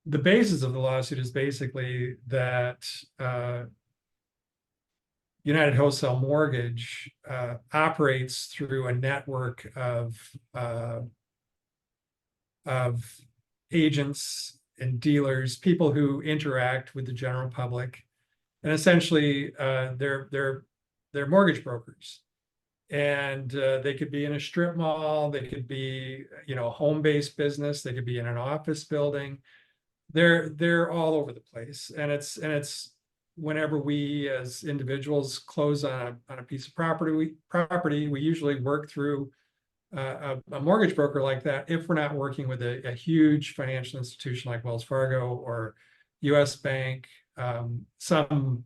the basis of the lawsuit is basically that United Wholesale Mortgage operates through a network of agents and dealers, people who interact with the general public, and essentially they're mortgage brokers. And they could be in a strip mall, they could be, a home-based business, they could be in an office building. They're all over the place, and it's whenever we as individuals close on a piece of property, we usually work through a mortgage broker like that if we're not working with a huge financial institution like Wells Fargo or US Bank, some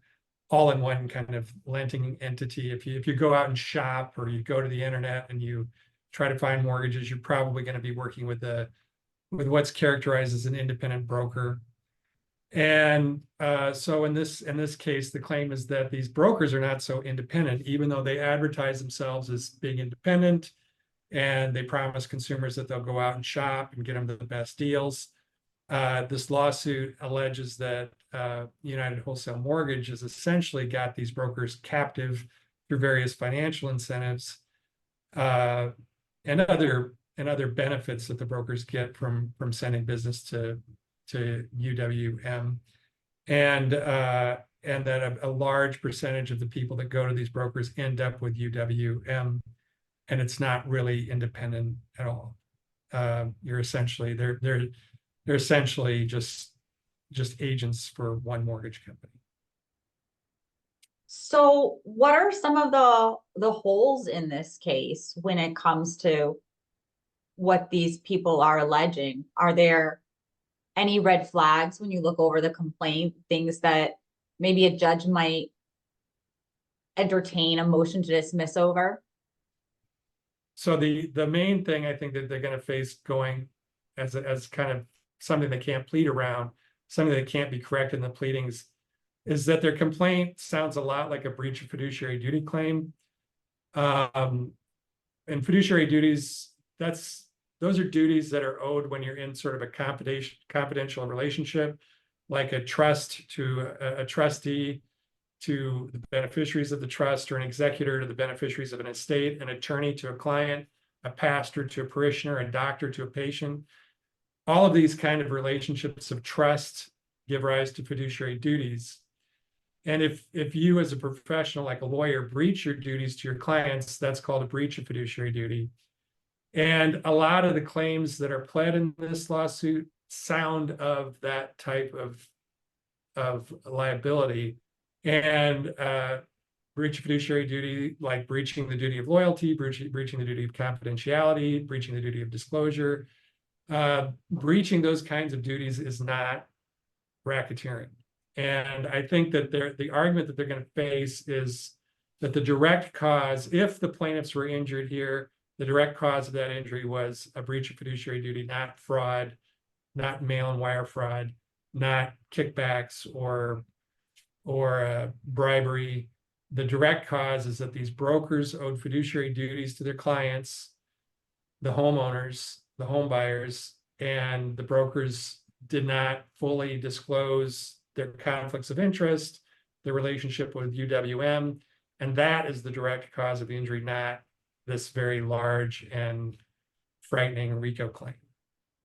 all-in-one kind of lending entity. If you go out and shop, or you go to the internet and you try to find mortgages, you're probably going to be working with what's characterized as an independent broker. And so in this case, the claim is that these brokers are not so independent, even though they advertise themselves as being independent, and they promise consumers that they'll go out and shop and get them the best deals. This lawsuit alleges that United Wholesale Mortgage has essentially got these brokers captive through various financial incentives and other benefits that the brokers get from sending business to UWM, and that a large percentage of the people that go to these brokers end up with UWM, and it's not really independent at all. They're essentially just agents for one mortgage company. So what are some of the holes in this case when it comes to what these people are alleging? Are there any red flags when you look over the complaint, things that maybe a judge might entertain a motion to dismiss over? So the main thing I think that they're going to face going as kind of something they can't plead around, something that can't be corrected in the pleadings, is that their complaint sounds a lot like a breach of fiduciary duty claim. And fiduciary duties, those are duties that are owed when you're in sort of a confidential relationship, like a trust to a trustee to the beneficiaries of the trust, or an executor to the beneficiaries of an estate, an attorney to a client, a pastor to a parishioner, a doctor to a patient. All of these kind of relationships of trust give rise to fiduciary duties. And if you as a professional, like a lawyer, breach your duties to your clients, that's called a breach of fiduciary duty. And a lot of the claims that are pled in this lawsuit sound of that type of liability. And breach of fiduciary duty, like breaching the duty of loyalty, breaching the duty of confidentiality, breaching the duty of disclosure, breaching those kinds of duties is not racketeering. And I think that the argument that they're going to face is that the direct cause, if the plaintiffs were injured here, the direct cause of that injury was a breach of fiduciary duty, not fraud, not mail and wire fraud, not kickbacks or bribery. The direct cause is that these brokers owed fiduciary duties to their clients, the homeowners, the home buyers, and the brokers did not fully disclose their conflicts of interest, their relationship with UWM, and that is the direct cause of the injury, not this very large and frightening RICO claim.